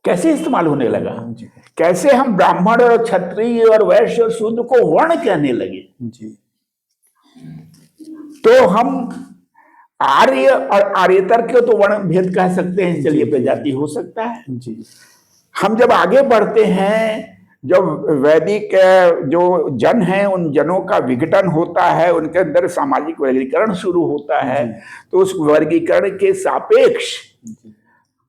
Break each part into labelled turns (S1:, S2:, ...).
S1: कैसे इस्तेमाल होने लगा,
S2: जी
S1: कैसे हम ब्राह्मण और क्षत्रिय और वैश्य और शूद्र को वर्ण कहने लगे।
S2: जी
S1: तो हम आर्य और आर्यतर के तो वर्ण भेद कह सकते हैं, चलिए प्रजाति हो सकता है।
S2: जी
S1: हम जब आगे बढ़ते हैं, जब वैदिक जो जन हैं उन जनों का विघटन होता है, उनके अंदर सामाजिक वर्गीकरण शुरू होता है, तो उस वर्गीकरण के सापेक्ष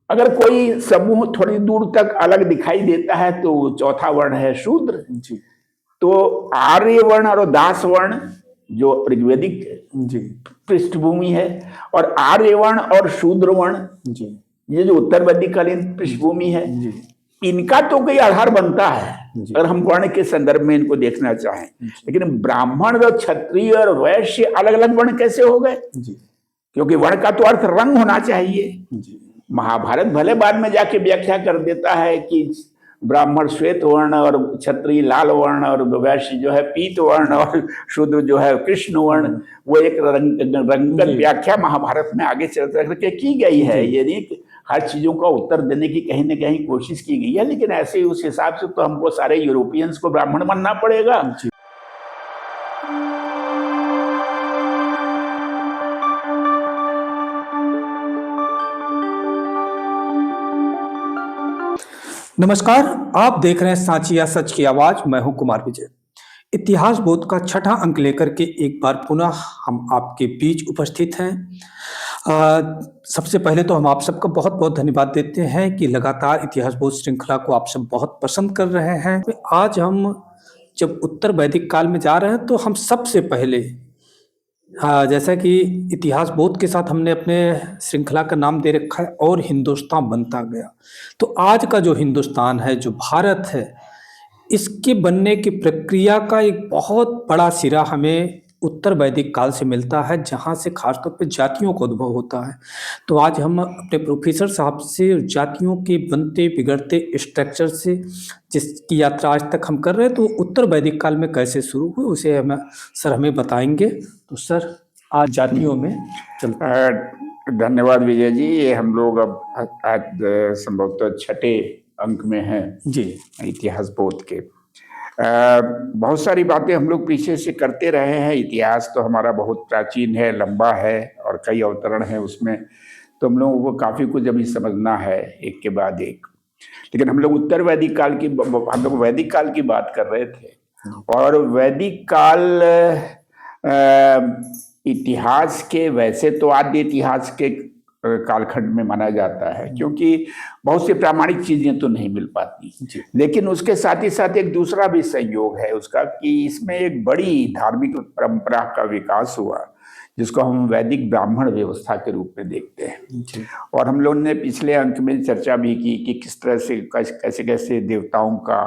S1: अगर कोई समूह थोड़ी दूर तक अलग दिखाई देता है तो चौथा वर्ण है शूद्र।
S2: जी
S1: तो आर्य वर्ण और दास वर्ण जो ऋग्वेदिक
S2: जी
S1: पृष्ठभूमि है, और आर्य वर्ण और शूद्र वर्ण
S2: जी
S1: ये जो उत्तर वैदिककालीन पृष्ठभूमि है,
S2: जी
S1: इनका तो कोई आधार बनता है अगर हम वर्ण के संदर्भ में इनको देखना चाहें। लेकिन ब्राह्मण और क्षत्रिय और वैश्य अलग अलग वर्ण कैसे हो गए? क्योंकि वर्ण का तो अर्थ रंग होना चाहिए। महाभारत भले बाद में जाके व्याख्या कर देता है कि ब्राह्मण श्वेत वर्ण और क्षत्रिय लाल वर्ण और वैश्य जो है पीत वर्ण और शूद्र जो है कृष्ण वर्ण, वो एक रंगत व्याख्या महाभारत में आगे चल करके की गई है। ये नहीं हर चीजों का उत्तर देने की कहीं ना कहीं कोशिश की गई है, लेकिन ऐसे उस हिसाब से तो हमको सारे यूरोपियंस को ब्राह्मण मानना पड़ेगा।
S2: नमस्कार, आप देख रहे हैं सांची या सच की आवाज। मैं हूं कुमार विजय। इतिहास बोध का छठा अंक लेकर के एक बार पुनः हम आपके बीच उपस्थित हैं। सबसे पहले तो हम आप सबका बहुत बहुत धन्यवाद देते हैं कि लगातार इतिहास बोध श्रृंखला को आप सब बहुत पसंद कर रहे हैं। आज हम जब उत्तर वैदिक काल में जा रहे हैं तो हम सबसे पहले जैसा कि इतिहास बोध के साथ हमने अपने श्रृंखला का नाम दे रखा है और हिंदुस्तान बनता गया, तो आज का जो हिंदुस्तान है, जो भारत है, इसके बनने की प्रक्रिया का एक बहुत बड़ा सिरा हमें उत्तर वैदिक काल से मिलता है, जहाँ से खासतौर पे जातियों का उद्भव होता है। तो आज हम अपने प्रोफेसर साहब से जातियों के बनते बिगड़ते स्ट्रक्चर से जिसकी यात्रा आज तक हम कर रहे हैं, तो उत्तर वैदिक काल में कैसे शुरू हुई उसे हमें बताएंगे। तो सर आज जातियों में चलते हैं।
S1: धन्यवाद विजय जी। ये हम लोग अब आज संभवतः छठे अंक में हैं
S2: जी
S1: इतिहास बोध के। बहुत सारी बातें हम लोग पीछे से करते रहे हैं। इतिहास तो हमारा बहुत प्राचीन है, लंबा है और कई अवतरण है उसमें, तो हम लोगों को काफी कुछ अभी समझना है एक के बाद एक। लेकिन हम लोग उत्तर वैदिक काल की, हम लोग वैदिक काल की बात कर रहे थे, और वैदिक काल इतिहास के वैसे तो आद्य इतिहास के कालखंड में माना जाता है, क्योंकि बहुत सी प्रामाणिक चीजें तो नहीं मिल पाती। लेकिन उसके साथ ही साथ एक दूसरा भी संयोग है उसका कि इसमें एक बड़ी धार्मिक परंपरा का विकास हुआ, जिसको हम वैदिक ब्राह्मण व्यवस्था के रूप में देखते हैं। और हम लोगों ने पिछले अंक में चर्चा भी की कि किस तरह से कैसे कैसे देवताओं का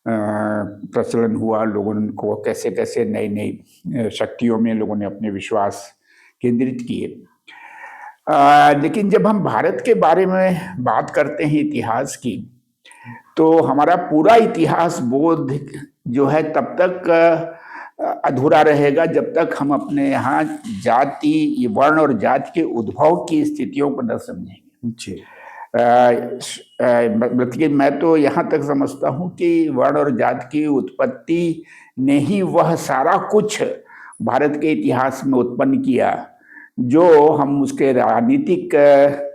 S1: प्रचलन हुआ, लोगों को कैसे कैसे नई नई शक्तियों में लोगों ने अपने विश्वास केंद्रित किए। लेकिन जब हम भारत के बारे में बात करते हैं इतिहास की, तो हमारा पूरा इतिहास बोध जो है तब तक अधूरा रहेगा जब तक हम अपने यहाँ जाति, वर्ण और जाति के उद्भव की स्थितियों को न समझेंगे। बल्कि मैं तो यहाँ तक समझता हूँ कि वर्ण और जाति की उत्पत्ति ने ही वह सारा कुछ भारत के इतिहास में उत्पन्न किया जो हम उसके राजनीतिक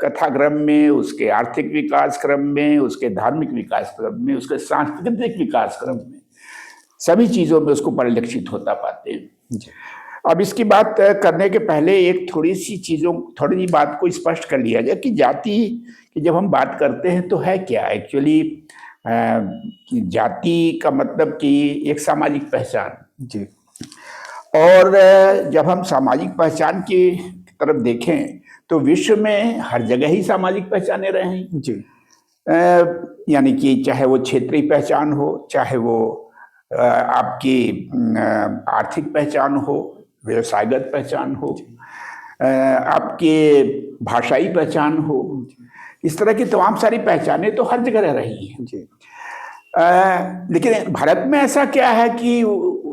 S1: कथाक्रम में, उसके आर्थिक विकास क्रम में, उसके धार्मिक विकास क्रम में, उसके सांस्कृतिक विकास क्रम में, सभी चीजों में उसको परिलक्षित होता पाते हैं। अब इसकी बात करने के पहले एक थोड़ी सी बात को स्पष्ट कर लिया जाए कि जाति की जब हम बात करते हैं तो है क्या एक्चुअली। जाति का मतलब कि एक सामाजिक पहचान जी। और जब हम सामाजिक पहचान की तरफ देखें तो विश्व में हर जगह ही सामाजिक पहचाने रहे हैं जी। यानी कि चाहे वो क्षेत्रीय पहचान हो, चाहे वो आपकी आर्थिक पहचान हो, व्यवसायगत पहचान हो, आपके भाषाई पहचान हो, इस तरह की तमाम सारी पहचानें तो हर जगह रह रही हैं जी। लेकिन भारत में ऐसा क्या है कि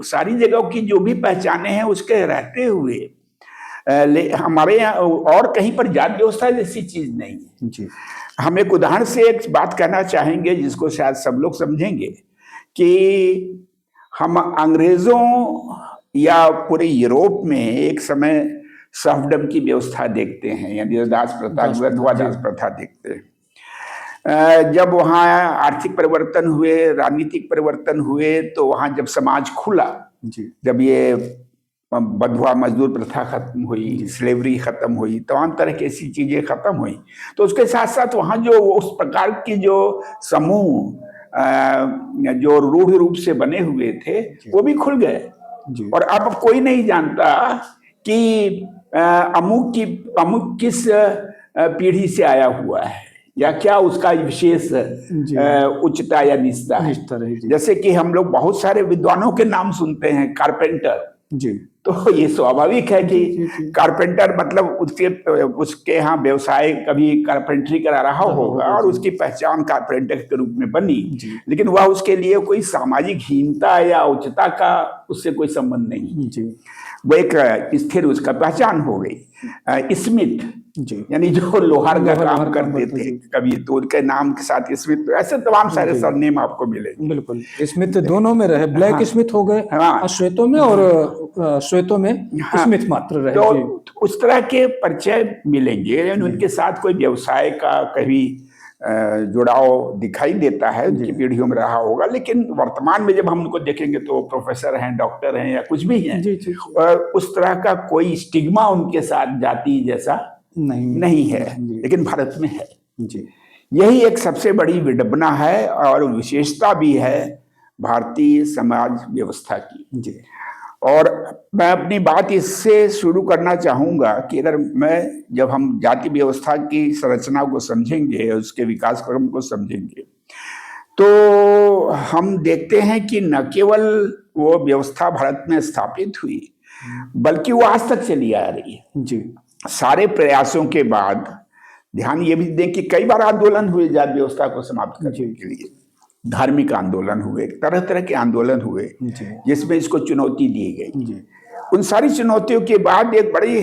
S1: सारी जगहों की जो भी पहचानें हैं उसके रहते हुए हमारे यहाँ और कहीं पर जाति व्यवस्था जैसी चीज नहीं है
S2: जी।
S1: हम एक उदाहरण से एक बात कहना चाहेंगे जिसको शायद सब लोग समझेंगे कि हम अंग्रेजों या पूरे यूरोप में एक समय सर्फडम की व्यवस्था देखते हैं, यानी दास प्रथा, विधवा दास प्रथा देखते हैं। जब वहाँ आर्थिक परिवर्तन हुए, राजनीतिक परिवर्तन हुए, तो वहाँ जब समाज खुला
S2: जी।
S1: जब ये बंधुआ मजदूर प्रथा खत्म हुई, स्लेवरी खत्म हुई, तमाम तरह की ऐसी चीजें खत्म हुई, तो उसके साथ साथ वहाँ जो उस प्रकार की जो समूह जो रूढ़ रूप से बने हुए थे वो भी खुल गए। और अब कोई नहीं जानता कि अमुक किस पीढ़ी से आया हुआ है या क्या उसका विशेष उच्चता या निचता है। जैसे कि हम लोग बहुत सारे विद्वानों के नाम सुनते हैं, कारपेंटर जी, तो ये स्वाभाविक है कि कारपेंटर मतलब उसके यहाँ व्यवसाय कभी कारपेंटरी करा रहा होगा और उसकी पहचान कारपेंटर के रूप में बनी, लेकिन वह उसके लिए कोई सामाजिक हीनता या उच्चता का उससे कोई संबंध नहीं जी। वो एक स्थिर उसका पहचान हो गई। स्मिथ यानी जो लोहार का काम करते थे कभी, तो उनके नाम के साथ स्मिथ, ऐसे तमाम सारे सरनेम आपको मिलेंगे।
S2: बिल्कुल, स्मिथ दोनों में रहे, ब्लैक स्मिथ हो गए श्वेतों में और श्वेतों में स्मिथ मात्र रहे।
S1: तो उस तरह के परिचय मिलेंगे, उनके साथ कोई व्यवसाय का कभी जुड़ाव दिखाई देता है, उनकी पीढ़ियों में रहा होगा, लेकिन वर्तमान में जब हम उनको देखेंगे तो प्रोफेसर हैं, डॉक्टर हैं या कुछ भी हैं, उस तरह का कोई स्टिग्मा उनके साथ जाति जैसा नहीं है, लेकिन भारत में है जी। यही एक सबसे बड़ी विडंबना है और विशेषता भी है भारतीय समाज व्यवस्था की जी। और मैं अपनी बात इससे शुरू करना चाहूंगा कि अगर जब हम जाति व्यवस्था की संरचना को समझेंगे, उसके विकास क्रम को समझेंगे, तो हम देखते हैं कि न केवल वो व्यवस्था भारत में स्थापित हुई, बल्कि वो आज तक चली आ रही है जी। सारे प्रयासों के बाद ध्यान ये भी दें कि कई बार आंदोलन हुए जाति व्यवस्था को समाप्त करने के लिए, धार्मिक आंदोलन हुए, तरह तरह के आंदोलन हुए जिसमें इसको चुनौती दी गई। उन सारी चुनौतियों के बाद एक बड़ी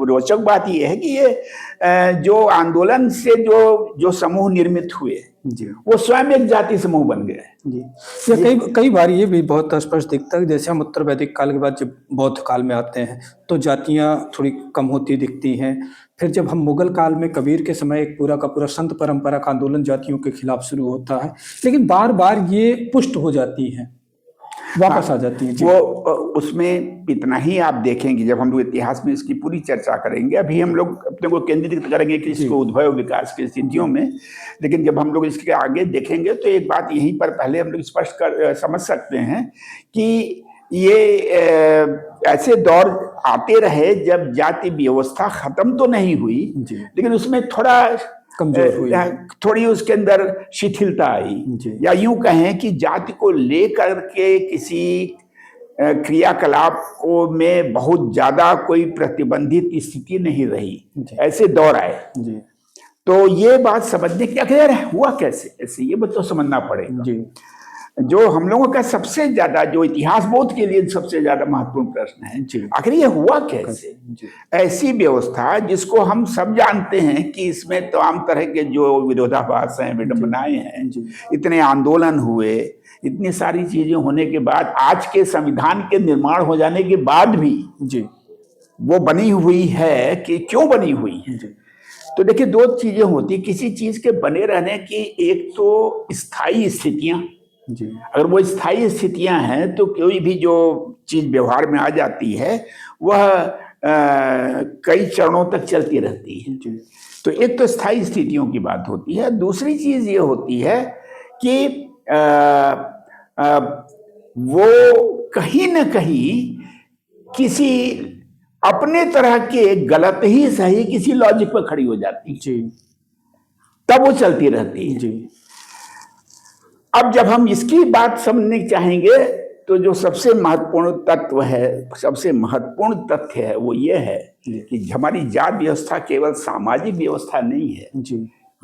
S1: रोचक बात यह है कि ये जो आंदोलन से जो समूह निर्मित हुए वो स्वयं एक जाति समूह बन गए।
S2: कई बार ये भी बहुत स्पष्ट दिखता है, जैसे हम उत्तर वैदिक काल के बाद जब बौद्ध काल में आते हैं तो जातियां थोड़ी कम होती दिखती हैं। फिर जब हम मुगल काल में कबीर के समय एक पूरा का पूरा संत परंपरा का आंदोलन जातियों के खिलाफ शुरू होता है, लेकिन बार बार ये पुष्ट हो जाती है, वापस आ जाती है।
S1: वो उसमें इतना ही आप देखेंगे, जब हम लोग इतिहास में इसकी पूरी चर्चा करेंगे, अभी हम लोग अपने को केंद्रित करेंगे कि इसको उद्भव विकास की स्थितियों में, लेकिन जब हम लोग इसके आगे देखेंगे तो एक बात यहीं पर पहले हम लोग स्पष्ट समझ सकते हैं कि ये ऐसे दौर आते रहे जब जाति व्यवस्था खत्म तो नहीं हुई, लेकिन उसमें थोड़ा
S2: कमजोर हुई,
S1: थोड़ी उसके अंदर शिथिलता आई, या यूं कहें कि जाति को लेकर के किसी क्रियाकलाप को में बहुत ज्यादा कोई प्रतिबंधित स्थिति नहीं रही, ऐसे दौर आए। तो ये बात समझने की आखिर हुआ कैसे, ऐसे ये बात तो समझना पड़ेगा। जो हम लोगों का सबसे ज्यादा, जो इतिहास बोध के लिए सबसे ज्यादा महत्वपूर्ण प्रश्न है, आखिर ये हुआ कैसे। ऐसी व्यवस्था जिसको हम सब जानते हैं कि इसमें तमाम तरह के जो विरोधाभास हैं, विडंबनाएं हैं, इतने आंदोलन हुए, इतनी सारी चीजें होने के बाद, आज के संविधान के निर्माण हो जाने के बाद भी वो बनी हुई है कि क्यों बनी हुई है। तो देखिए, दो चीजें होती किसी चीज के बने रहने की, एक तो स्थायी स्थितियां, अगर वो स्थायी स्थितियां हैं तो कोई भी जो चीज व्यवहार में आ जाती है वह कई चरणों तक चलती रहती है। तो एक तो स्थायी स्थितियों की बात होती है, दूसरी चीज ये होती है कि वो कहीं ना कहीं किसी अपने तरह के गलत ही सही किसी लॉजिक पर खड़ी हो जाती है, तब वो चलती रहती है। अब जब हम इसकी बात समझने चाहेंगे तो जो सबसे महत्वपूर्ण तत्व है, सबसे महत्वपूर्ण तथ्य है, वो ये है कि हमारी जाति व्यवस्था केवल सामाजिक व्यवस्था नहीं है,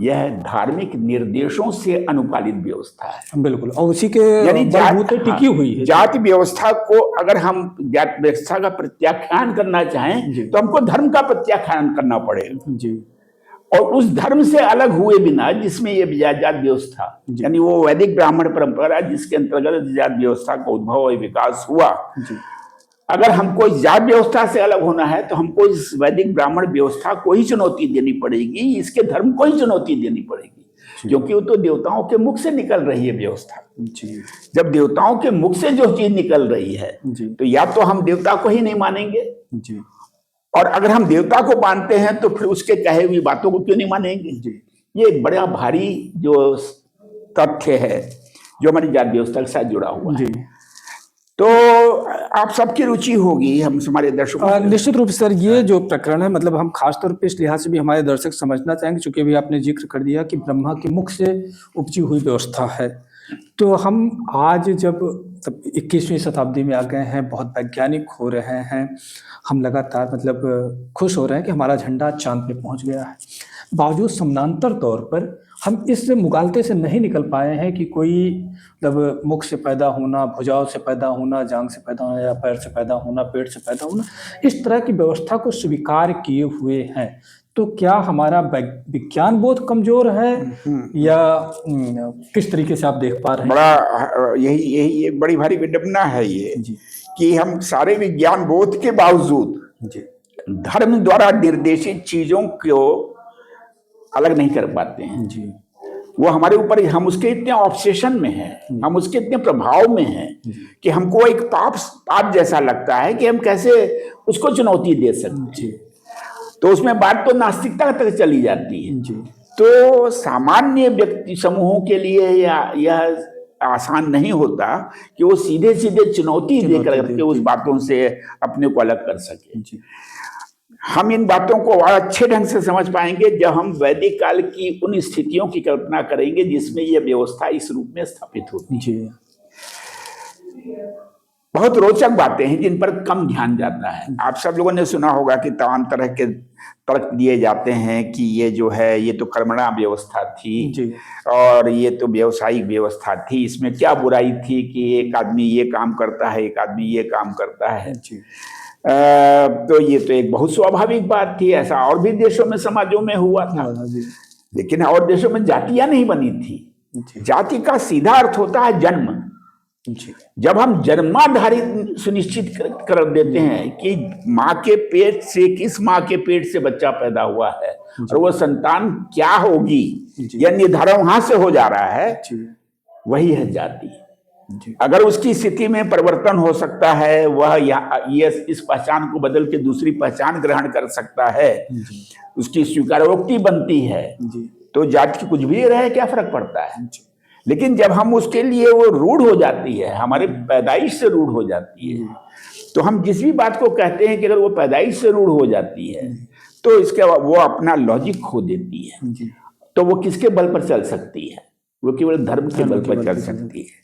S1: यह धार्मिक निर्देशों से अनुपालित व्यवस्था है।
S2: बिल्कुल, और उसी के
S1: यानी
S2: बलबूते टिकी हुई है।
S1: जाति व्यवस्था को अगर हम जाति व्यवस्था का प्रत्याख्यान करना चाहें तो हमको धर्म का प्रत्याख्यान करना पड़ेगा
S2: जी।
S1: और उस धर्म से अलग हुए बिना जिसमें ये जाति व्यवस्था, यानी वो वैदिक ब्राह्मण परंपरा जिसके अंतर्गत जाति व्यवस्था का उद्भव और विकास हुआ, अगर हमको इस जाति व्यवस्था से अलग होना है तो हमको इस वैदिक ब्राह्मण व्यवस्था को ही चुनौती देनी पड़ेगी, इसके धर्म को ही चुनौती देनी पड़ेगी, क्योंकि वो तो देवताओं के मुख से निकल रही है व्यवस्था। जब देवताओं के मुख से जो चीज निकल रही है तो या तो हम देवता को ही नहीं मानेंगे, और अगर हम देवता को मानते हैं तो फिर उसके कहे हुई बातों को क्यों नहीं मानेंगे। ये बड़ा भारी जो तथ्य है जो हमारी जाति व्यवस्था के साथ जुड़ा हुआ है। तो आप सबकी रुचि होगी, हम हमारे दर्शकों
S2: निश्चित रूप से सर, ये जो प्रकरण है, मतलब हम खासतौर पे इस लिहाज से भी हमारे दर्शक समझना चाहेंगे, चूंकि अभी आपने जिक्र कर दिया कि ब्रह्मा के मुख से उपजी हुई व्यवस्था है, तो हम आज जब 21वीं शताब्दी में आ गए हैं, बहुत वैज्ञानिक हो रहे हैं, हम लगातार मतलब खुश हो रहे हैं कि हमारा झंडा चांद पे पहुंच गया है, बावजूद समानांतर तौर पर हम इस मुगालते से नहीं निकल पाए हैं कि कोई मतलब मुख से पैदा होना, भुजाओं से पैदा होना, जांग से पैदा होना, या पैर से पैदा होना, पेट से पैदा होना, इस तरह की व्यवस्था को स्वीकार किए हुए हैं। तो क्या हमारा विज्ञान बोध कमजोर है या किस तरीके से आप देख पा रहे हैं?
S1: बड़ा यही एक बड़ी भारी विडंबना है ये कि हम सारे विज्ञान बोध के बावजूद धर्म द्वारा निर्देशित चीजों को अलग नहीं कर पाते हैं। वो हमारे ऊपर, हम उसके इतने ऑब्सेशन में हैं, हम उसके इतने प्रभाव में हैं कि हमको एक पाप जैसा लगता है कि हम कैसे उसको चुनौती दे सकते हैं। तो उसमें बात तो नास्तिकता तक चली जाती है। तो सामान्य व्यक्ति समूहों के लिए यह आसान नहीं होता कि वो सीधे सीधे चुनौती देकर के उस बातों से अपने को अलग कर सके। हम इन बातों को अच्छे ढंग से समझ पाएंगे जब हम वैदिक काल की उन स्थितियों की कल्पना करेंगे जिसमें यह व्यवस्था इस रूप में स्थापित होती है। बहुत रोचक बातें हैं जिन पर कम ध्यान जाता है। आप सब लोगों ने सुना होगा कि तमाम तरह के तर्क दिए जाते हैं कि ये जो है ये तो कर्मणा व्यवस्था थी और ये तो व्यवसायिक व्यवस्था थी, इसमें क्या बुराई थी कि एक आदमी ये काम करता है, एक आदमी ये काम करता है। तो ये तो एक बहुत स्वाभाविक बात थी, ऐसा और भी देशों में समाजों में हुआ था। लेकिन और देशों में जातियां नहीं बनी थी। जाति का सीधा अर्थ होता है जन्म। जब हम जन्माधारित सुनिश्चित कर देते हैं कि माँ के पेट से, किस माँ के पेट से बच्चा पैदा हुआ है और वो संतान क्या होगी, यह निर्धारण वहां से हो जा रहा है, वही है जाति। अगर उसकी स्थिति में परिवर्तन हो सकता है, वह ये इस पहचान को बदल के दूसरी पहचान ग्रहण कर सकता है, उसकी स्वीकारोक्ति बनती है, तो जाति कुछ भी रहे क्या फर्क पड़ता है। लेकिन जब हम उसके लिए वो रूढ़ हो जाती है, हमारे पैदाइश से रूढ़ हो जाती है, तो हम जिस भी बात को कहते हैं कि अगर वो पैदाइश से रूढ़ हो जाती है तो इसके वो अपना लॉजिक खो देती है। तो वो किसके बल पर चल सकती है? वो केवल धर्म के बल पर चल सकती है।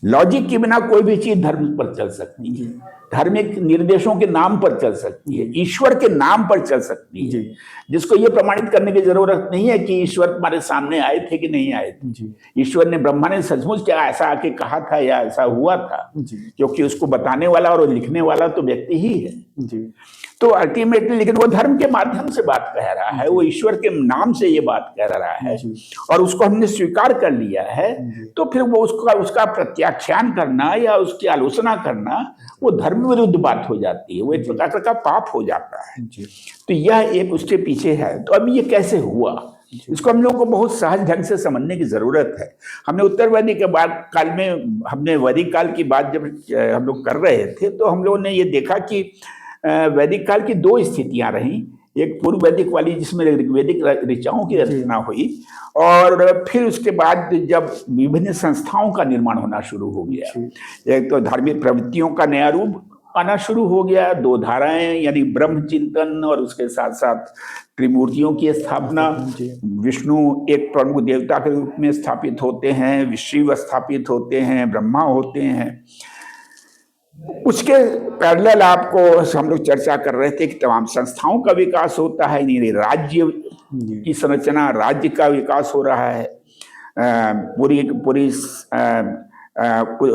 S1: लॉजिक के बिना कोई भी चीज धर्म पर चल सकती है, धार्मिक निर्देशों के नाम पर चल सकती है, ईश्वर के नाम पर चल सकती है, जिसको ये प्रमाणित करने की जरूरत नहीं है कि ईश्वर तुम्हारे सामने आए थे कि नहीं आए थे। ईश्वर ने, ब्रह्मा ने सचमुच क्या ऐसा आके कहा था या ऐसा हुआ था, क्योंकि उसको बताने वाला और लिखने वाला तो व्यक्ति ही है। तो अल्टीमेटली लेकिन वो धर्म के माध्यम से बात कह रहा है, वो ईश्वर के नाम से ये बात कह रहा है और उसको हमने स्वीकार कर लिया है। तो फिर वो उसका प्रत्याख्यान करना या उसकी आलोचना करना वो धर्म विरुद्ध बात हो जाती है, वो एक प्रकार का पाप हो जाता है। तो यह एक उसके पीछे है। तो अब ये कैसे हुआ, इसको हम लोगों को बहुत सहज ढंग से समझने की जरूरत है। हमने उत्तर वैदिक के बाद काल में, हमने वैदिक काल की बात जब हम लोग कर रहे थे तो हम लोगों ने ये देखा कि वैदिक काल की दो स्थितियां रहीं। एक पूर्व वैदिक वाली जिसमें वैदिक ऋचाओं की रचना हुई, और फिर उसके बाद जब विभिन्न संस्थाओं का निर्माण होना शुरू हो गया। एक तो धार्मिक प्रवृत्तियों का नया रूप आना शुरू हो गया, दो धाराएं यानी ब्रह्म चिंतन और उसके साथ साथ त्रिमूर्तियों की स्थापना। विष्णु एक प्रमुख देवता के रूप में स्थापित होते हैं, शिव स्थापित होते हैं, ब्रह्मा होते हैं। उसके पैरेलल आपको हम लोग चर्चा कर रहे थे कि तमाम संस्थाओं का विकास होता है, नहीं राज्य की संरचना, राज्य का विकास हो रहा है, पूरी पूरी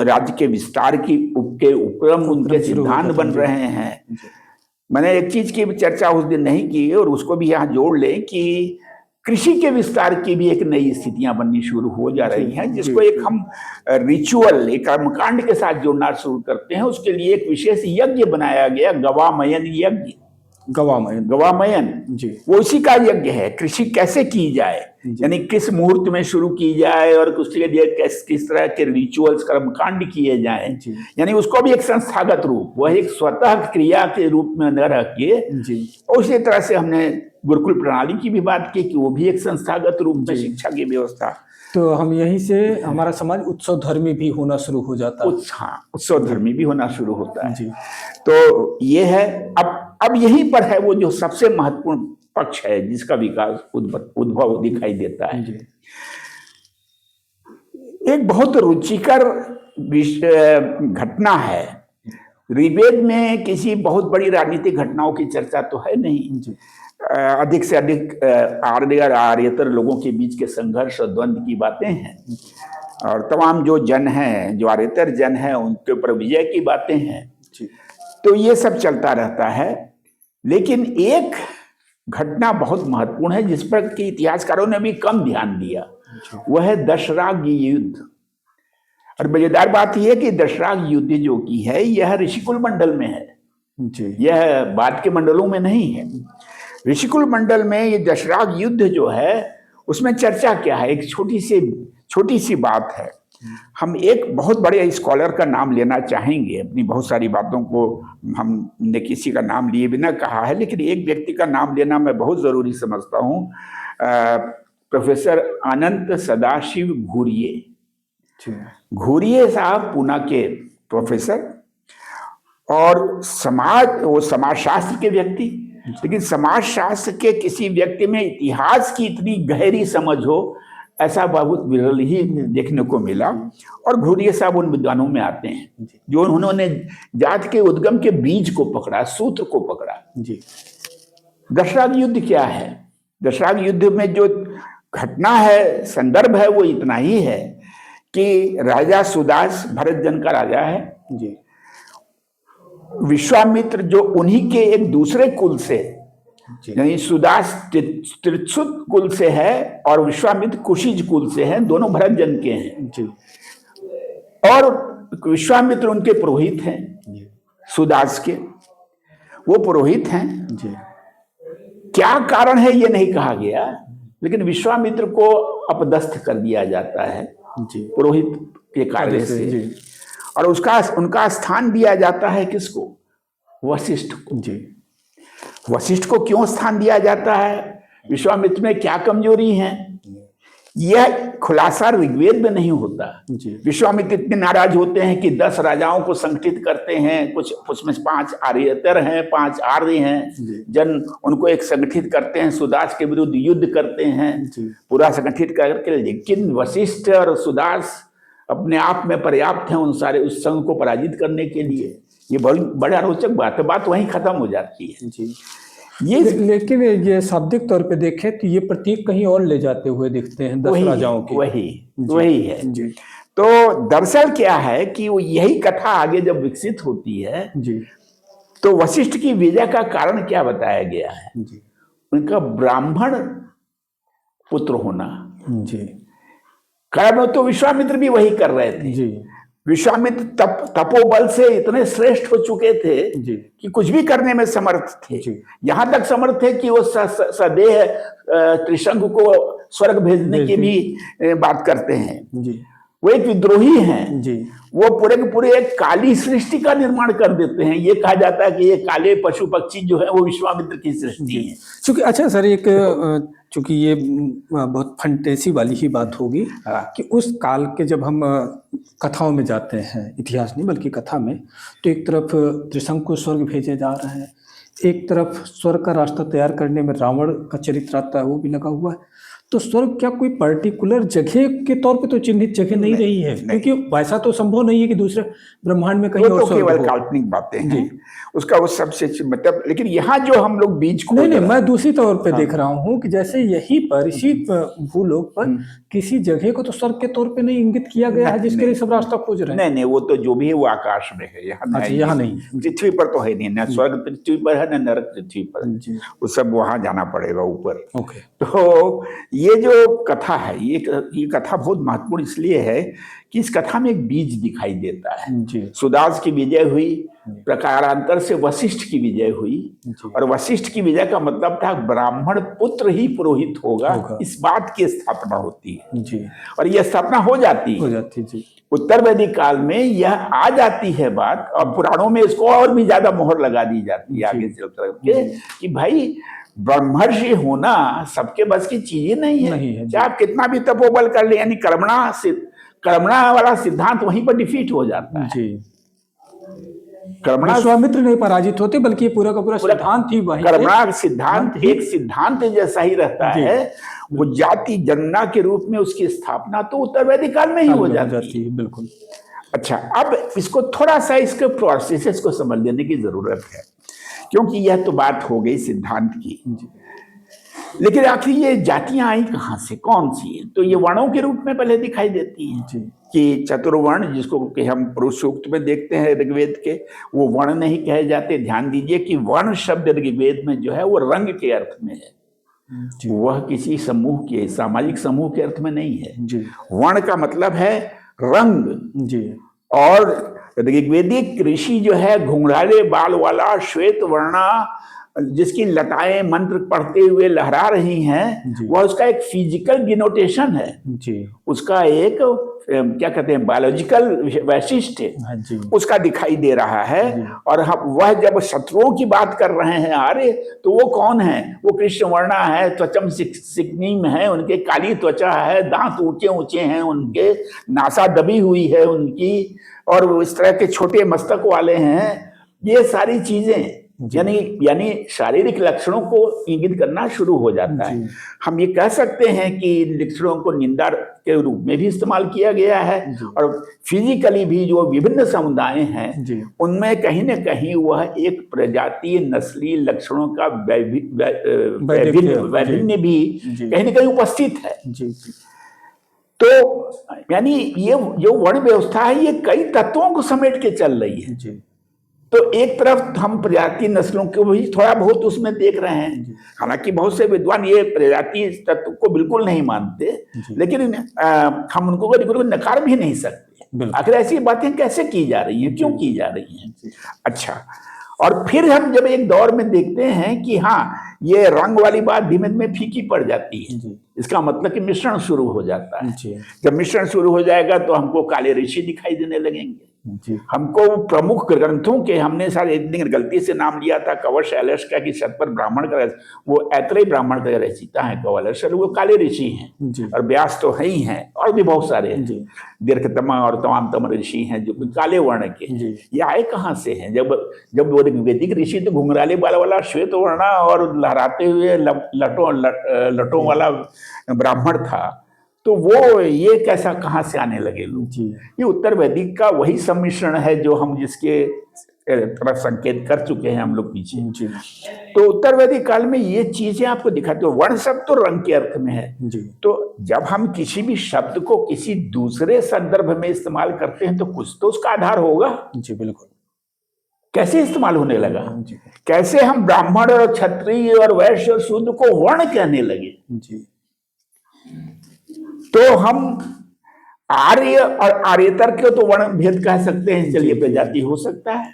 S1: राज्य के विस्तार के उपक्रम उनके सिद्धांत बन रहे हैं। मैंने एक चीज की चर्चा उस दिन नहीं की और उसको भी यहाँ जोड़ लें कि कृषि के विस्तार की भी एक नई स्थितियां बननी शुरू हो जा रही हैं, जिसको एक हम रिचुअल, एक कर्मकांड के साथ जोड़ना शुरू करते हैं। उसके लिए एक विशेष यज्ञ बनाया गया, गवामयन यज्ञ। गवामयन जी, वो उसी का यज्ञ है। कृषि कैसे की जाए, यानी किस मुहूर्त में शुरू की जाए और उसके लिए किस तरह के रिचुअल्स, कर्मकांड किए जाए, यानी उसको भी एक संस्थागत रूप, वह एक स्वतः क्रिया के रूप में न रह के, उसी तरह से हमने गुरुकुल प्रणाली की भी बात की कि वो भी एक संस्थागत रूप में शिक्षा की व्यवस्था।
S2: तो हम यहीं से हमारा समाज उत्सव धर्मी भी होना शुरू हो जाता है।
S1: हाँ, उत्सव धर्मी भी होना शुरू होता है जी। तो ये है, अब यहीं पर है वो जो सबसे महत्वपूर्ण पक्ष है जिसका विकास उद्भव दिखाई देता है जी। एक बहुत रुचिकर घटना है। ऋग्वेद में किसी बहुत बड़ी राजनीतिक घटनाओं की चर्चा तो है नहीं जी। अधिक से अधिक आर्य और आर्यतर लोगों के बीच के संघर्ष और द्वंद्व की बातें हैं, और तमाम जो जन हैं, जो आर्यतर जन हैं, उनके ऊपर विजय की बातें हैं। तो ये सब चलता रहता है, लेकिन एक घटना बहुत महत्वपूर्ण है जिस पर कि इतिहासकारों ने भी कम ध्यान दिया, वह है दशराग युद्ध। और मजेदार बात यह है कि दशराग युद्ध जो की है यह ऋषिकुल मंडल में है जी, यह बाद के मंडलों में नहीं है। ऋषिकुल मंडल में ये दशराग युद्ध जो है उसमें चर्चा क्या है, एक छोटी सी बात है। हम एक बहुत बड़े स्कॉलर का नाम लेना चाहेंगे, अपनी बहुत सारी बातों को हमने किसी का नाम लिए बिना कहा है, लेकिन एक व्यक्ति का नाम लेना मैं बहुत जरूरी समझता हूँ, प्रोफेसर अनंत सदाशिव घुरिये। घुरिये साहब पूना के प्रोफेसर, और वो समाजशास्त्र के व्यक्ति, लेकिन समाजशास्त्र के किसी व्यक्ति में इतिहास की इतनी गहरी समझ हो ऐसा बहुत विरल ही देखने को मिला। और घुरिये साहब उन विद्वानों में आते हैं जो उन्होंने जात के उद्गम के बीज को पकड़ा, सूत्र को पकड़ा जी। दशराग युद्ध क्या है? दशराग युद्ध में जो घटना है, संदर्भ है, वो इतना ही है कि राजा सुदास भरत जन का राजा है जी। विश्वामित्र जो उन्हीं के एक दूसरे कुल से, यानी सुदास त्रिशुत कुल से है और विश्वामित्र कुशिज कुल से हैं, दोनों भरत जन के हैं जी। और विश्वामित्र उनके पुरोहित हैं, सुदास के वो पुरोहित हैं जी। क्या कारण है ये नहीं कहा गया, लेकिन विश्वामित्र को अपदस्थ कर दिया जाता है जी, पुरोहित के कार्य से जी। और उनका स्थान दिया जाता है किसको? वशिष्ठ को जी। वशिष्ठ को क्यों स्थान दिया जाता है? विश्वामित्र में क्या कमजोरी है? यह खुलासा ऋग्वेद में नहीं होता जी। विश्वामित्र इतने नाराज होते हैं कि 10 राजाओं को संगठित करते हैं, कुछ उसमें 5 आर्यतर हैं, 5 आर्य हैं, जन उनको एक संगठित करते हैं, सुदास के विरुद्ध युद्ध करते हैं पूरा संगठित करके। लेकिन वशिष्ठ और सुदास अपने आप में पर्याप्त हैं उस संघ को पराजित करने के लिए। ये बड़ा रोचक बात है, बात वहीं खत्म हो जाती है जी।
S2: लेकिन ये शाब्दिक तौर पे देखें तो ये प्रतीक कहीं और ले जाते हुए दिखते हैं 10 राजाओं के।
S1: वही है जी। तो दरअसल क्या है कि वो यही कथा आगे जब विकसित होती है जी, तो वशिष्ठ की विजय का कारण क्या बताया गया है जी? उनका ब्राह्मण पुत्र होना जी। कारण तो विश्वामित्र भी वही कर रहे थे जी। विश्वामित्र तपोबल से इतने श्रेष्ठ हो चुके थे जी कि कुछ भी करने में समर्थ थे, यहां तक समर्थ थे कि वो सदेह त्रिशंकु को स्वर्ग भेजने की भी बात करते हैं जी। वो एक विद्रोही हैं जी। वो पूरे के पूरे एक काली सृष्टि का निर्माण कर देते हैं। ये कहा जाता है कि ये काले पशु पक्षी जो है वो विश्वामित्र की सृष्टि है।
S2: चूंकि अच्छा सर, एक चूंकि ये बहुत फंटेसी वाली ही बात होगी कि उस काल के जब हम कथाओं में जाते हैं, इतिहास नहीं बल्कि कथा में, तो एक तरफ त्रिशंकु स्वर्ग भेजे जा रहे हैं, एक तरफ स्वर्ग का रास्ता तैयार करने में रावण का चरित्र आता है, वो भी लगा हुआ है। तो स्वर्ग क्या कोई पर्टिकुलर जगह के तौर पे तो चिन्हित जगह नहीं रही है, क्योंकि वैसा तो संभव नहीं है कि दूसरे ब्रह्मांड में कहीं
S1: वो
S2: और
S1: तो
S2: स्वर्ग
S1: केवल
S2: हो।
S1: काल्पनिक बातें
S2: जी।
S1: हैं, उसका वो सबसे मतलब, लेकिन यहाँ जो हम लोग बीज खोज
S2: नहीं नहीं,
S1: रहे
S2: मैं
S1: हैं।
S2: दूसरी तौर पे
S1: हाँ।
S2: देख रहा हूँ कि जैसे यहीं पर इसी भूलोक पर किसी जगह को तो स्वर्ग के तौर पे नहीं इंगित किया गया है
S1: नहीं,
S2: जिसके लिए सब रास्ता खोज रहे हैं।
S1: नहीं, वो तो जो भी है वो आकाश में है, यहाँ
S2: अच्छा, यहाँ नहीं।
S1: पृथ्वी पर तो है नहीं, ना स्वर्ग पृथ्वी पर है, ना नरक पृथ्वी पर है।
S2: जी।
S1: वो सब वहां जाना पड़ेगा ऊपर।
S2: ओके।
S1: तो ये जो कथा है, ये कथा बहुत महत्वपूर्ण इसलिए है कि इस कथा में एक बीज दिखाई देता है।
S2: जी।
S1: सुदास की विजय हुई, प्रकारांतर से वशिष्ठ की विजय हुई, और वशिष्ठ की विजय का मतलब था ब्राह्मण पुत्र ही पुरोहित होगा, इस बात की स्थापना होती है।
S2: जी।
S1: और यह स्थापना हो जाती
S2: जी।
S1: उत्तर वैदिक काल में यह आ जाती है बात, और पुराणों में इसको और भी ज्यादा मोहर लगा दी जाती है आगे चल करके कि भाई ब्रह्मर्षि होना सबके बस की चीज नहीं है। चाहे आप कितना भी तपोबल कर ले, यानी कर्मणा वाला सिद्धांत वहीं पर डिफीट हो जाता है। कर्मणा
S2: विश्वामित्र नहीं पराजित होते, बल्कि ये पूरा का पूरा सिद्धांत ही वही
S1: कर्मणा सिद्धांत एक सिद्धांत जैसा ही रहता है। वो जाति जनना के रूप में उसकी स्थापना तो उत्तर वैदिक काल में ही हो जाती है।
S2: बिल्कुल।
S1: अच्छा, अब इसको थोड़ा सा इसके प्रोसेस को समझ लेने की जरूरत है, क्योंकि यह तो बात हो गई सिद्धांत की, लेकिन आखिर ये जातियां आई कहां से, कौन सी है? तो ये वर्णों के रूप में पहले दिखाई देती हैं कि चतुर्वर्ण, जिसको कि हम पुरुष सूक्त में देखते हैं ऋग्वेद के, वो वर्ण नहीं कहे जाते। ध्यान दीजिए कि वर्ण शब्द ऋग्वेद में जो है वो रंग के अर्थ में है, वह किसी समूह के, सामाजिक समूह के अर्थ में नहीं है। वर्ण का मतलब है रंग। और ऋग्वेदिक ऋषि जो है घुंघराले बाल वाला श्वेत वर्णा, जिसकी लताएं मंत्र पढ़ते हुए लहरा रही हैं, वह उसका एक फिजिकल डिनोटेशन है। उसका एक क्या कहते हैं बायोलॉजिकल वैशिष्ट उसका दिखाई दे रहा है। और हम वह जब शत्रुओं की बात कर रहे हैं, अरे तो वो कौन है? वो कृष्ण वर्णा है, त्वचम सिकनीम है, उनके काली त्वचा है, दांत ऊंचे ऊंचे हैं उनके, नासा दबी हुई है उनकी, और इस तरह के छोटे मस्तक वाले हैं। ये सारी चीजें यानी शारीरिक लक्षणों को इंगित करना शुरू हो जाता है। हम ये कह सकते हैं कि लक्षणों को निंदा के रूप में भी इस्तेमाल किया गया है, और फिजिकली भी जो विभिन्न समुदाय हैं उनमें कहीं न कहीं वह एक प्रजातीय नस्ली लक्षणों का वैभिन्न भी कहीं न कहीं उपस्थित है। तो यानी ये जो वर्ण व्यवस्था है ये कई तत्वों को समेट के चल रही है। तो एक तरफ हम प्रजाति नस्लों को भी थोड़ा बहुत उसमें देख रहे हैं, हालांकि बहुत से विद्वान ये प्रजाति तत्व को बिल्कुल नहीं मानते, लेकिन हम उनको बिल्कुल नकार भी नहीं सकते। आखिर ऐसी बातें कैसे की जा रही हैं, क्यों की जा रही हैं? अच्छा, और फिर हम जब एक दौर में देखते हैं कि हाँ ये रंग वाली बात धीमे धीमे फीकी पड़ जाती है, इसका मतलब कि मिश्रण शुरू हो जाता है। जब मिश्रण शुरू हो जाएगा तो हमको काले ऋषि दिखाई देने लगेंगे। हमको प्रमुख ग्रंथों के, हमने सारे एक दिन गलती से नाम लिया था कंवर शैलेश का कि शतपथ ब्राह्मण का, वो ऐतरेय ब्राह्मण का रचिता है कंवर, वो काले ऋषि हैं, और व्यास तो है ही हैं, और भी बहुत सारे हैं, दीर्घतमा और तमाम ऋषि हैं जो काले वर्ण के। ये आए कहाँ से हैं? जब वो वैदिक ऋषि तो घुंघराले बाल वाला श्वेत वर्णा और लहराते हुए लटों वाला ब्राह्मण था, तो वो ये कैसा कहाँ से आने लगे लोग? ये उत्तर वैदिक का वही सम्मिश्रण है जो हम जिसके तरफ संकेत कर चुके हैं हम लोग पीछे। तो उत्तर वैदिक काल में ये चीजें आपको दिखाते हो। वर्ण शब्द तो रंग के अर्थ में है। तो जब हम किसी भी शब्द को किसी दूसरे संदर्भ में इस्तेमाल करते हैं तो कुछ तो उसका आधार होगा। बिल्कुल। कैसे इस्तेमाल होने लगा? कैसे हम ब्राह्मण और क्षत्रिय और वैश्य और शूद्र को वर्ण कहने लगे? तो हम आर्य और आर्यतर के तो वर्ण भेद कह सकते हैं, चलिए प्रजाति हो सकता है।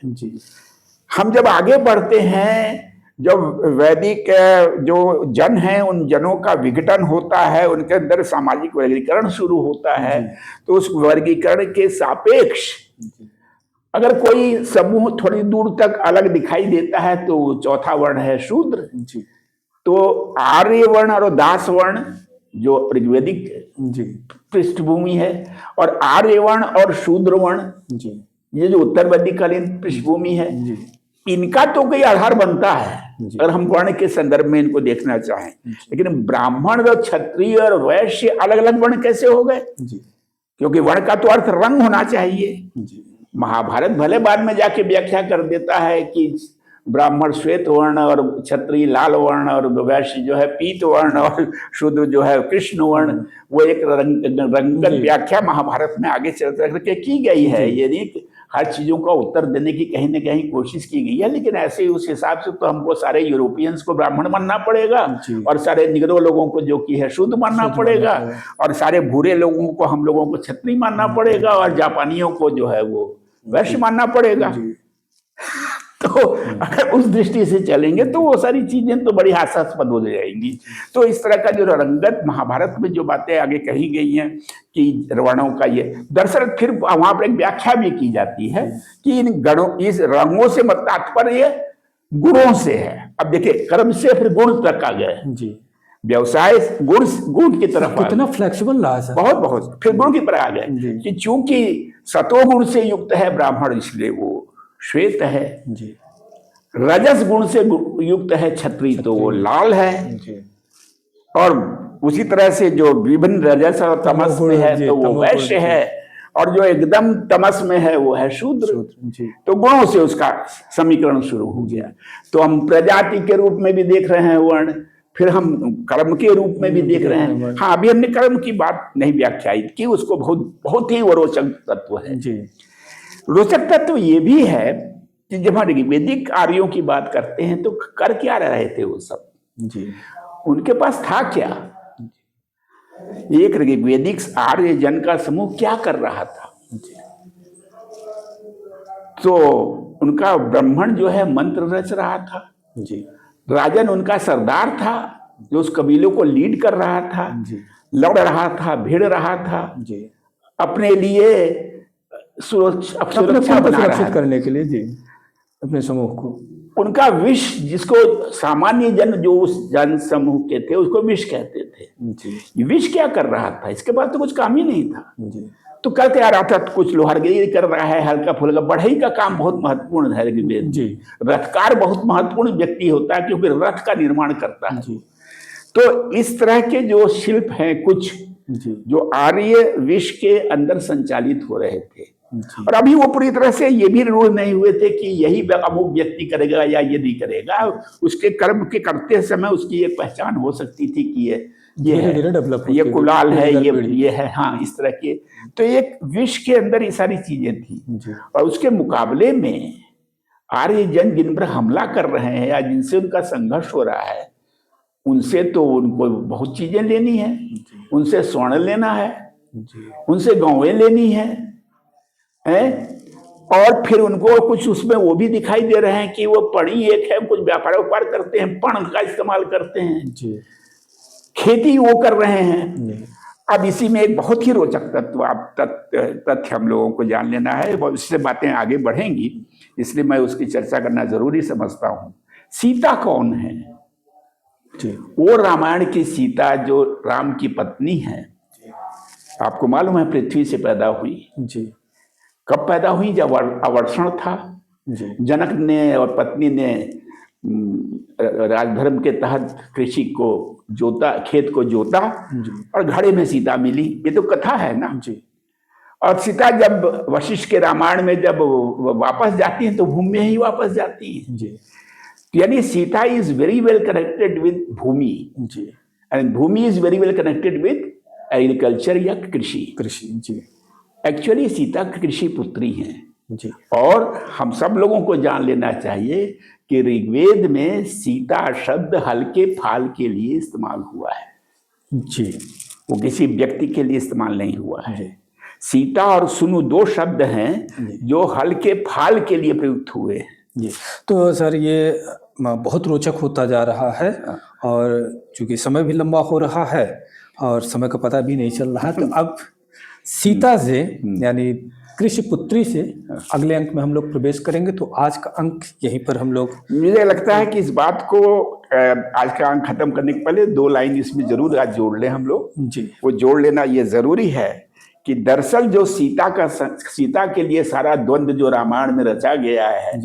S1: हम जब आगे बढ़ते हैं, जब वैदिक जो जन हैं उन जनों का विघटन होता है, उनके अंदर सामाजिक वर्गीकरण शुरू होता है, तो उस वर्गीकरण के सापेक्ष अगर कोई समूह थोड़ी दूर तक अलग दिखाई देता है तो चौथा वर्ण है शूद्र। तो आर्य वर्ण और दास वर्ण जो ऋग्वेदिक पृष्ठभूमि है, और आर्य वर्ण और शूद्र वर्ण ये जो उत्तर वैदिक कालीन पृष्ठभूमि है, इनका तो कोई आधार बनता है अगर हम वर्ण के संदर्भ में इनको देखना चाहें, लेकिन ब्राह्मण और क्षत्रिय और वैश्य अलग अलग वर्ण कैसे हो गए? क्योंकि वर्ण का तो अर्थ रंग होना चाहिए। महाभारत भले बाद में जाके व्याख्या कर देता है कि ब्राह्मण श्वेत वर्ण और क्षत्रिय लाल वर्ण और वैश्य जो है पीत वर्ण और शूद्र जो है कृष्ण वर्ण, वो एक रंगत व्याख्या महाभारत में आगे चल करके की गई है। यानी हर चीजों का उत्तर देने की कहीं ना कहीं कोशिश की गई है, लेकिन ऐसे ही उस हिसाब से तो हमको सारे यूरोपियंस को ब्राह्मण मानना पड़ेगा और सारे निग्रो लोगों को जो कि है शूद्र मानना पड़ेगा और सारे भूरे लोगों को हम लोगों को क्षत्रिय मानना पड़ेगा और जापानियों को जो है वो वैश्य मानना पड़ेगा। तो अगर उस दृष्टि से चलेंगे तो वो सारी चीजें तो बड़ी हास्यास्पद हो जाएंगी। तो इस तरह का जो रंगत महाभारत में जो बातें आगे कही गई हैं कि वर्णों का ये दरअसल फिर वहां पर एक व्याख्या भी की जाती है कि इन गणों इस रंगों से मत तात्पर्य गुणों से है। अब देखिए कर्म से फिर गुण तक आ गए, व्यवसाय गुण की तरफ
S2: कितना फ्लेक्सिबल रहा है,
S1: बहुत बहुत फिर गुण की तरफ आ गए कि चूंकि सतोगुण से युक्त है ब्राह्मण इसलिए वो श्वेत है, रजस गुण से युक्त है क्षत्रिय तो वो लाल है, और उसी तरह से जो विभिन्न रजस और तमस में है तो वो वैश्य है, और जो एकदम तमस में है वो है शूद्र। तो गुणों से उसका समीकरण शुरू हो गया। तो हम प्रजाति के रूप में भी देख रहे हैं वर्ण, फिर हम कर्म के रूप में भी देख रहे हैं। हाँ, अभी हमने कर्म की बात नहीं व्याख्यायित की, उसको बहुत ही वो रोचक तत्व है। रोचक तत्व ये भी है कि जब हम ऋग्वेदिक आर्यों की बात करते हैं तो कर क्या रहे थे वो सब, उनके पास था क्या? एक ऋग्वेदिक आर्य जन का समूह क्या कर रहा था? तो उनका ब्राह्मण जो है मंत्र रच रहा था, राजन उनका सरदार था जो उस कबीलों को लीड कर रहा था, लड़ रहा था, भिड़ रहा था, अपने लिए सुरक्षित
S2: करने के लिए अपने समूह को।
S1: उनका विष, जिसको सामान्य जन जो उस जन समूह के थे उसको विष कहते थे, विष क्या कर रहा था? इसके बाद तो कुछ काम ही नहीं था। तो करते आ रहा था, कुछ लोहारगिरी कर रहा है, हल्का फुल्का। बढ़ई का काम बहुत महत्वपूर्ण है ऋग्वेद। रथकार बहुत महत्वपूर्ण व्यक्ति होता है क्योंकि रथ का निर्माण करता है। तो इस तरह के जो शिल्प हैं कुछ जो आर्य विष के अंदर संचालित हो रहे थे, और अभी वो पूरी तरह से ये भी रूढ़ नहीं हुए थे कि यही अमुक व्यक्ति करेगा या ये नहीं करेगा। उसके कर्म के करते समय उसकी एक पहचान हो सकती थी कि ये है, ये कुलाल है, ये है, हाँ, इस तरह के। तो एक विष के अंदर ये सारी चीजें थी, और उसके मुकाबले में आर्य जन जिन पर हमला कर रहे हैं या जिनसे उनका संघर्ष हो रहा है, उनसे तो उनको बहुत चीजें लेनी है। उनसे स्वर्ण लेना है, उनसे गौवें लेनी है, और फिर उनको कुछ उसमें वो भी दिखाई दे रहे हैं कि वो पढ़ी एक है, कुछ व्यापार करते हैं, पण का इस्तेमाल करते हैं, खेती वो कर रहे हैं। अब इसी में एक बहुत ही रोचक तत्व तथ्य हम लोगों को जान लेना है, इससे बातें आगे बढ़ेंगी, इसलिए मैं उसकी चर्चा करना जरूरी समझता हूँ। सीता कौन है? वो रामायण की सीता जो राम की पत्नी है, आपको मालूम है पृथ्वी से पैदा हुई। कब पैदा हुई? जब अवर्षण था। जनक ने और पत्नी ने राजधर्म के तहत कृषि को जोता, खेत को जोता, और घड़े में सीता मिली। ये तो कथा है ना। और सीता जब वशिष्ठ के रामायण में जब वापस जाती है तो भूमि में ही वापस जाती है। यानी Sita is very well connected with Bhumi, and Bhumi is very well connected with agriculture या कृषि। एक्चुअली सीता कृषि पुत्री हैं। और हम सब लोगों को जान लेना चाहिए कि ऋग्वेद में सीता शब्द हल्के फाल के लिए इस्तेमाल हुआ है। वो किसी व्यक्ति के लिए इस्तेमाल नहीं हुआ है। सीता और सुनु दो शब्द हैं जो हल्के फाल के लिए प्रयुक्त हुए हैं।
S2: तो सर ये बहुत रोचक होता जा रहा है, और चूंकि समय भी लंबा हो रहा है और समय का पता भी नहीं चल रहा है, तो अब सीता से यानी कृषि पुत्री से अगले अंक में हम लोग प्रवेश करेंगे। तो आज का अंक यहीं पर हम लोग,
S1: मुझे लगता है कि इस बात को आज का अंक खत्म करने के पहले 2 लाइन इसमें जरूर आज जोड़ लें हम लोग। वो जोड़ लेना ये जरूरी है कि दरअसल जो सीता के लिए सारा द्वंद्व जो रामायण में रचा गया है,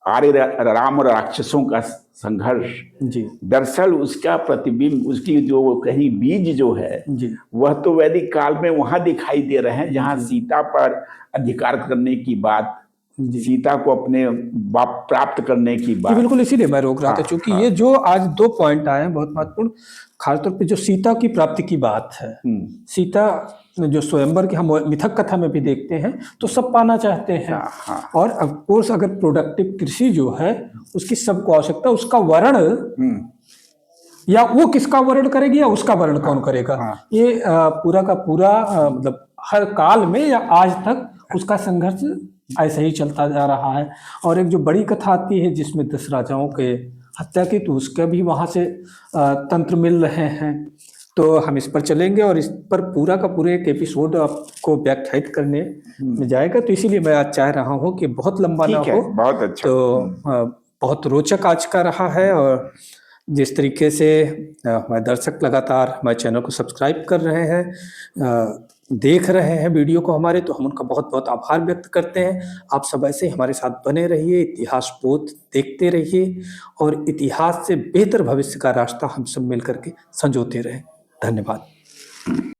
S1: राम और राक्षसों का संघर्ष,
S2: जी
S1: दरअसल उसका प्रतिबिंब, उसकी जो कहीं बीज जो है
S2: जी
S1: वह तो वैदिक काल में वहां दिखाई दे रहे हैं जहां सीता पर अधिकार करने की बात,
S2: जी
S1: सीता को अपने बाप प्राप्त करने की
S2: जी
S1: बात।
S2: बिल्कुल, इसीलिए मैं रोक रहा था,
S1: हाँ,
S2: क्योंकि
S1: हाँ।
S2: ये जो आज दो पॉइंट आए हैं बहुत महत्वपूर्ण, खासतौर पे जो सीता की प्राप्ति की बात है। सीता जो स्वयंवर की हम मिथक कथा में भी देखते हैं तो सब पाना चाहते हैं,
S1: हाँ।
S2: और ऑफ कोर्स अगर प्रोडक्टिव कृषि जो है उसकी सबको आवश्यकता, उसका वर्ण या वो किसका वर्ण करेगी या उसका वर्ण कौन करेगा, ये पूरा का पूरा मतलब हर काल में या आज तक उसका संघर्ष ऐसे ही चलता जा रहा है। और एक जो बड़ी कथा आती है जिसमें 10 राजाओं के हत्या की, तो उसके भी वहां से तंत्र मिल रहे हैं। तो हम इस पर चलेंगे और इस पर पूरा का पूरा एक एपिसोड आपको व्याख्यायित करने में जाएगा, तो इसीलिए मैं आज चाह रहा हूँ कि बहुत लंबा ना हो।
S1: बहुत अच्छा।
S2: तो बहुत रोचक आज का रहा है, और जिस तरीके से हमारे दर्शक लगातार हमारे चैनल को सब्सक्राइब कर रहे हैं, देख रहे हैं वीडियो को हमारे, तो हम उनका बहुत बहुत आभार व्यक्त करते हैं। आप सब ऐसे ही हमारे साथ बने रहिए, इतिहास बोध देखते रहिए, और इतिहास से बेहतर भविष्य का रास्ता हम सब मिल करके संजोते रहें। धन्यवाद।